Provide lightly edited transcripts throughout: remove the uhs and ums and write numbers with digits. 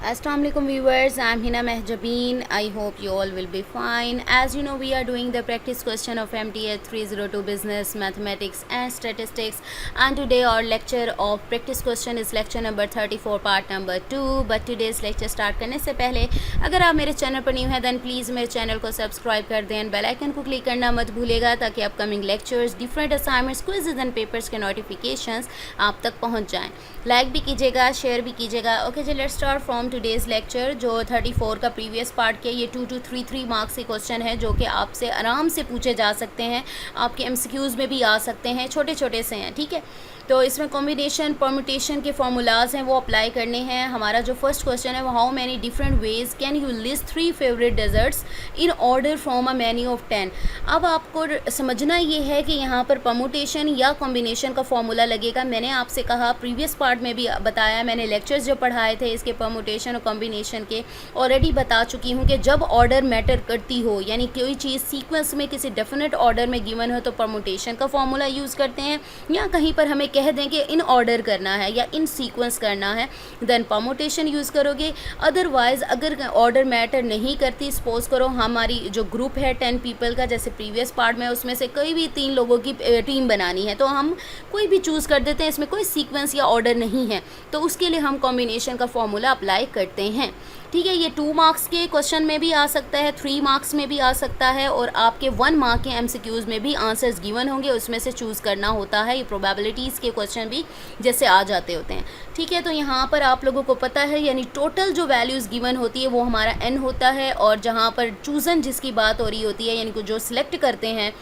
Assalamualaikum viewers, I'm Hina Mehjabeen. I hope you all will be fine. As you know, we are doing the practice question of MTH 302 Business, Mathematics and Statistics, and today our lecture of practice question is lecture number 34 part number 2. But today's lecture start करने से पहले अगर आप मेरे channel पर new हैं then please मेरे channel को सब्सक्राइब कर दें, बेल आइकन को क्लिक करना मत भूलेगा ताकि upcoming lectures, different assignments, quizzes and papers के नोटिफिकेशंस आप तक पहुंच जाएं. लाइक भी कीजिएगा, शेयर भी कीजिएगा. ओके जी, let's start from today's lecture. जो 34 का प्रीवियस पार्ट के ये 2 to 3 मार्क्स के क्वेश्चन है जो कि आपसे आराम से पूछे जा सकते हैं, आपके एमसीक्यूज़ में भी आ सकते हैं, छोटे छोटे से हैं. ठीक है, तो इसमें कॉम्बिनेशन परम्यूटेशन के फार्मूलाज हैं वो अप्लाई करने हैं. हमारा जो फर्स्ट क्वेश्चन है वो how many different ways can you list 3 favourite desserts in order from a menu of 10. अब आपको समझना ये है कि यहाँ पर परम्यूटेशन या कॉम्बिनेशन का फार्मूला लगेगा. मैंने आपसे कहा, प्रीवियस पार्ट में भी बताया, मैंने लेक्चर्स जो पढ़ाए थे इसके परम्यूटेशन और कॉम्बिनेशन के ऑलरेडी बता चुकी हूँ कि जब ऑर्डर मैटर करती हो, यानी कोई चीज़ सीक्वेंस में किसी डेफिनेट ऑर्डर में गिवन हो तो परम्यूटेशन का फार्मूला यूज़ करते हैं, या कहीं पर हमें कह दें कि इन ऑर्डर करना है या इन सीक्वेंस करना है देन परम्यूटेशन यूज़ करोगे. अदरवाइज़ अगर ऑर्डर मैटर नहीं करती, सपोज करो हमारी जो ग्रुप है 10 पीपल का, जैसे प्रीवियस पार्ट में, उसमें से कोई भी 3 लोगों की टीम बनानी है तो हम कोई भी चूज़ कर देते हैं, इसमें कोई सीक्वेंस या ऑर्डर नहीं है, तो उसके लिए हम कॉम्बिनेशन का फॉर्मूला अप्लाई करते हैं. ठीक है, ये 2 मार्क्स के क्वेश्चन में भी आ सकता है, 3 मार्क्स में भी आ सकता है, और आपके 1 मार्क के एमसीक्यूज़ में भी आंसर्स गिवन होंगे, उसमें से चूज़ करना होता है. ये प्रोबेबिलिटीज़ के क्वेश्चन भी जैसे आ जाते होते हैं. ठीक है, तो यहाँ पर आप लोगों को पता है, यानी टोटल जो वैल्यूज़ गिवन होती है वो हमारा n होता है, और जहाँ पर चूज़न जिसकी बात हो रही होती है, यानी कि जो सिलेक्ट करते हैं,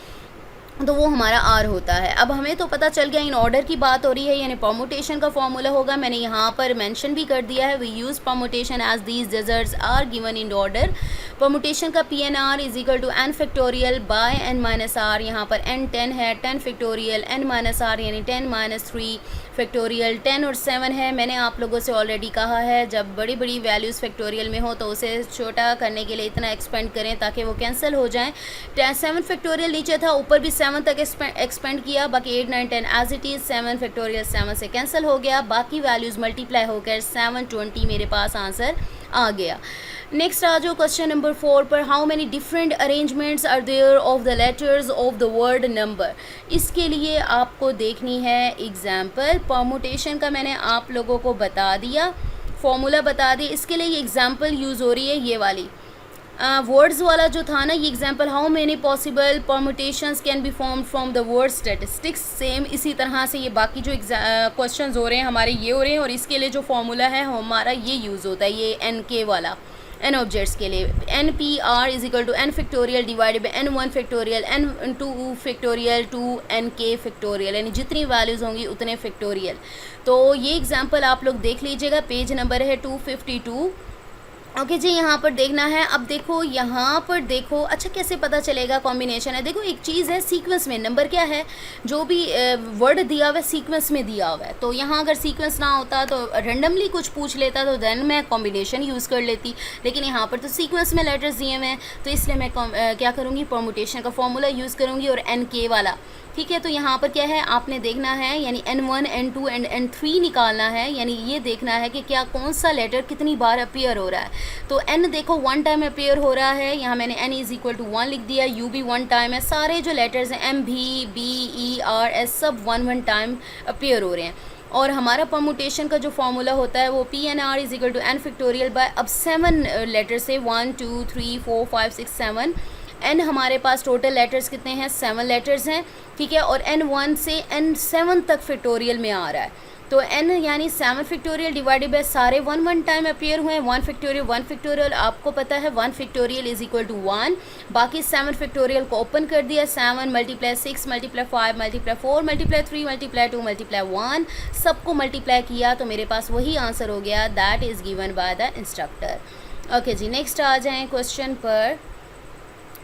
तो वो हमारा R होता है. अब हमें तो पता चल गया इन ऑर्डर की बात हो रही है, यानी परम्यूटेशन का फॉर्मूला होगा. मैंने यहाँ पर मेंशन भी कर दिया है, we use permutation as these desserts are given in order. Permutation का PNR is equal to n factorial by n minus r. यहाँ पर n 10 है, 10 फैक्टोरियल n माइनस आर यानी 10 माइनस 3 फैक्टोरियल. 10 और 7 है. मैंने आप लोगों से ऑलरेडी कहा है, जब बड़ी बड़ी वैल्यूज़ फैक्टोरियल में हो तो उसे छोटा करने के लिए इतना एक्सपेंड करें ताकि वो कैंसिल हो जाएँ. 7 फैक्टोरियल नीचे था, ऊपर भी 7 तक एक्सपेंड किया, बाकी 8 9 10 एज इट इज़. 7 फैक्टोरियल 7 से कैंसिल हो गया, बाकी वैल्यूज़ मल्टीप्लाई होकर 720 मेरे पास आंसर आ गया. नेक्स्ट आ जाओ क्वेश्चन नंबर 4 पर. How many different arrangements are there of the letters of the word number. इसके लिए आपको देखनी है एग्जाम्पल. परम्यूटेशन का मैंने आप लोगों को बता दिया, फॉर्मूला बता दिया. इसके लिए ये एग्जाम्पल यूज़ हो रही है, ये वाली वर्ड्स वाला जो था ना, ये example. How many possible permutations can be formed from the word statistics. Same इसी तरह से ये बाकी जो क्वेश्चंस हो रहे हैं हमारे ये हो रहे हैं, और इसके लिए जो फॉर्मूला है हमारा ये यूज़ होता है, ये NK वाला, n ऑब्जेक्ट्स के लिए. NPR is equal to n factorial divided by n1 factorial n2 factorial to NK factorial, यानी जितनी वैल्यूज़ होंगी उतने फैक्टोरियल. तो ये एग्जाम्पल आप लोग देख लीजिएगा, पेज नंबर है 252. ओके जी, यहाँ पर देखना है. अब देखो यहाँ पर देखो, अच्छा कैसे पता चलेगा कॉम्बिनेशन है. देखो एक चीज़ है, सीक्वेंस में नंबर क्या है, जो भी वर्ड दिया हुआ है सीक्वेंस में दिया हुआ है. तो यहाँ अगर सीक्वेंस ना होता तो रेंडमली कुछ पूछ लेता तो देन मैं कॉम्बिनेशन यूज़ कर लेती, लेकिन यहाँ पर तो सीक्वेंस में लेटर्स दिए हुए हैं, तो इसलिए मैं क्या करूँगी, परम्यूटेशन का फॉर्मूला यूज़ करूँगी, और NK वाला. ठीक है, तो यहाँ पर क्या है आपने देखना है, यानी N1 N2 एंड N3 निकालना है, यानी ये देखना है कि क्या कौन सा लेटर कितनी बार अपीयर हो रहा है. तो N देखो 1 टाइम अपीयर हो रहा है, यहाँ मैंने N इज़ इक्वल टू 1 लिख दिया. U भी 1 टाइम है. सारे जो लेटर्स हैं M V B E R S सब 1 टाइम अपीयर हो रहे हैं. और हमारा परम्यूटेशन का जो फॉर्मूला होता है वो PNR is equal to n factorial by, अब 7 लेटर से 1 2 3 4 5 6 7. N हमारे पास टोटल लेटर्स कितने हैं, 7 लेटर्स हैं. ठीक है, और N1 से N7 तक फैक्टोरियल में आ रहा है. तो N यानी 7 फैक्टोरियल डिवाइडेड बाय सारे 1 टाइम अपीयर हुए हैं. 1 फैक्टोरियल आपको पता है 1 फैक्टोरियल इज इक्वल टू 1. बाकी 7 फैक्टोरियल को ओपन कर दिया, 7 multiply 6 multiply 5 multiply 4 multiply 3 multiply 2 multiply 1, सबको मल्टीप्लाई किया तो मेरे पास वही आंसर हो गया, that is given by the instructor. Okay ji, next आ जाएँ क्वेश्चन पर.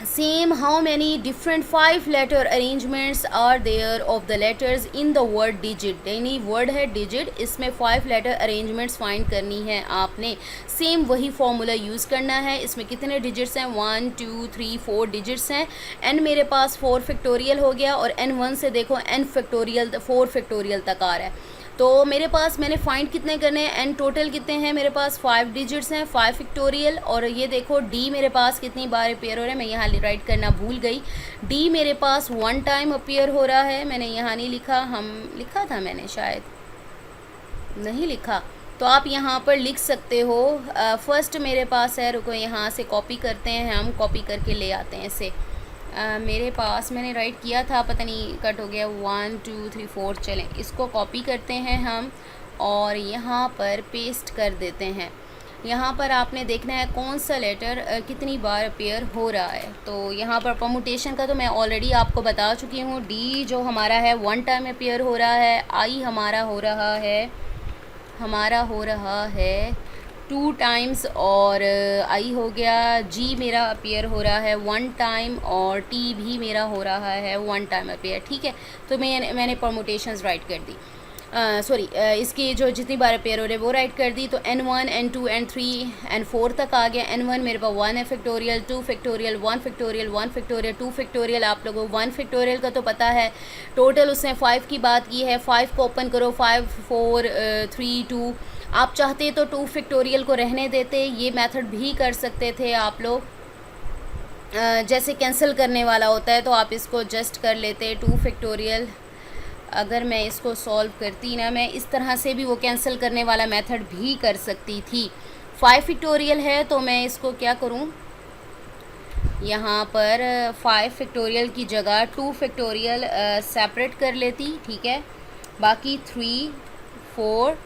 Same, how many different 5 letter arrangements are there of the letters in the word digit. यानी word है digit, इसमें 5 letter arrangements find करनी है आपने. सेम वही फॉर्मूला यूज़ करना है. इसमें कितने डिजिट्स हैं, 1 2 3 4 डिजिट्स हैं. n मेरे पास 4 फैक्टोरियल हो गया, और n1 से देखो n फैक्टोरियल 4 फैक्टोरियल तक आ रहा है. तो मेरे पास मैंने फाइंड कितने करने हैं, एन टोटल कितने हैं मेरे पास 5 डिजिट्स हैं, 5 फैक्टोरियल। और ये देखो डी मेरे पास कितनी बार अपेयर हो रहा है, मैं यहाँ राइट करना भूल गई। डी मेरे पास 1 टाइम अपेयर हो रहा है, मैंने यहाँ नहीं लिखा, लिखा था मैंने, शायद नहीं लिखा, तो आप यहाँ पर लिख सकते हो। फर्स्ट मेरे पास है, रुको यहाँ से कॉपी करते हैं, हम कॉपी करके ले आते हैं इसे। मेरे पास मैंने राइट किया था, पता नहीं कट हो गया, 1 2 3 4, चलें इसको कॉपी करते हैं हम और यहाँ पर पेस्ट कर देते हैं। यहाँ पर आपने देखना है कौन सा लेटर कितनी बार अपेयर हो रहा है। तो यहाँ पर परमुटेशन का तो मैं ऑलरेडी आपको बता चुकी हूँ। डी जो हमारा है 1 टाइम अपेयर हो रहा है, आई हमारा हो रहा है 2 टाइम्स और आई हो गया। जी मेरा अपेयर हो रहा है 1 टाइम और टी भी मेरा हो रहा है 1 टाइम अपेयर, ठीक है। तो मैंने परमुटेशंस राइट कर दी, इसकी जो जितनी बार अपेयर हो रहे वो राइट कर दी। तो n1 n2 n3 n4 तक आ गया। n1 मेरे पास 1 है factorial, 2 factorial, 1 factorial, 1 factorial, 2 factorial. आप लोगों को 1 फैक्टोरियल का तो पता है, टोटल उसने 5 की बात की है। 5 को ओपन करो, 5 4 3 2। आप चाहते तो 2 फैक्टोरियल को रहने देते, ये मेथड भी कर सकते थे आप लोग। जैसे कैंसिल करने वाला होता है तो आप इसको जस्ट कर लेते 2 फैक्टोरियल। अगर मैं इसको सॉल्व करती ना, मैं इस तरह से भी वो कैंसिल करने वाला मेथड भी कर सकती थी। 5 फैक्टोरियल है तो मैं इसको क्या करूं, यहाँ पर 5 फैक्टोरियल की जगह 2 फैक्टोरियल सेपरेट कर लेती, ठीक है। बाकी 3 4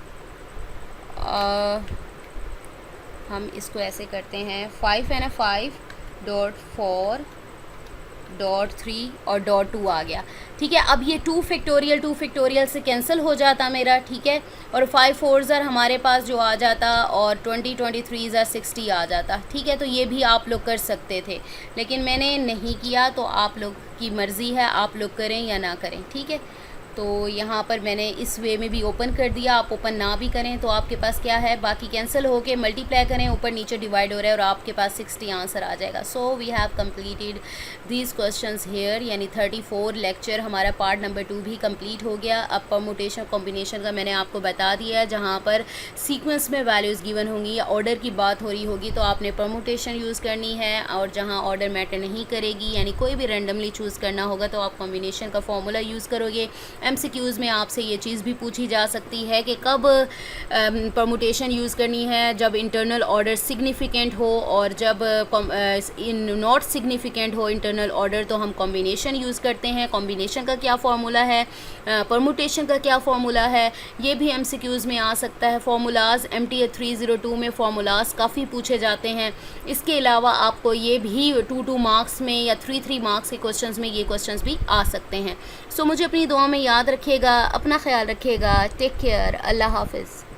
हम इसको ऐसे करते हैं, 5 है ना, 5.4.3 और .2 आ गया, ठीक है। अब ये 2 फैक्टोरियल से कैंसिल हो जाता मेरा, ठीक है। और 5 4 हमारे पास जो आ जाता और 20 23 60 आ जाता, ठीक है। तो ये भी आप लोग कर सकते थे, लेकिन मैंने नहीं किया, तो आप लोग की मर्ज़ी है, आप लोग करें या ना करें, ठीक है। तो यहाँ पर मैंने इस वे में भी ओपन कर दिया। आप ओपन ना भी करें तो आपके पास क्या है, बाकी कैंसिल हो के मल्टीप्लाई करें, ऊपर नीचे डिवाइड हो रहा है और आपके पास 60 आंसर आ जाएगा। So we have completed these questions here, यानी 34 लेक्चर हमारा पार्ट नंबर 2 भी कंप्लीट हो गया। अब परमुटेशन कॉम्बिनेशन का मैंने आपको बता दिया है, जहाँ पर सीक्वेंस में वैल्यूज़ गिवन होंगी या ऑर्डर की बात हो रही होगी तो आपने परमुटेशन यूज़ करनी है, और जहाँ ऑर्डर मैटर नहीं करेगी यानी कोई भी रैंडमली चूज़ करना होगा तो आप कॉम्बिनेशन का फॉर्मूला यूज़ करोगे। MCQs में आपसे ये चीज़ भी पूछी जा सकती है कि कब परमुटेशन यूज़ करनी है, जब इंटरनल ऑर्डर सिग्निफिकेंट हो, और जब नॉट सिग्निफिकेंट हो इंटरनल ऑर्डर तो हम कॉम्बिनेशन यूज़ करते हैं। कॉम्बिनेशन का क्या फार्मूला है, परमुटेशन का क्या फार्मूला है, ये भी MCQs में आ सकता है। फार्मूलाज MTA 302 में फार्मूलाज काफ़ी पूछे जाते हैं। इसके अलावा आपको ये भी 2 मार्क्स में या 3 मार्क्स के क्वेश्चंस में ये क्वेश्चंस भी आ सकते हैं। सो मुझे अपनी दुआ में याद रखिएगा, अपना ख्याल रखिएगा, टेक केयर, अल्लाह हाफिज़।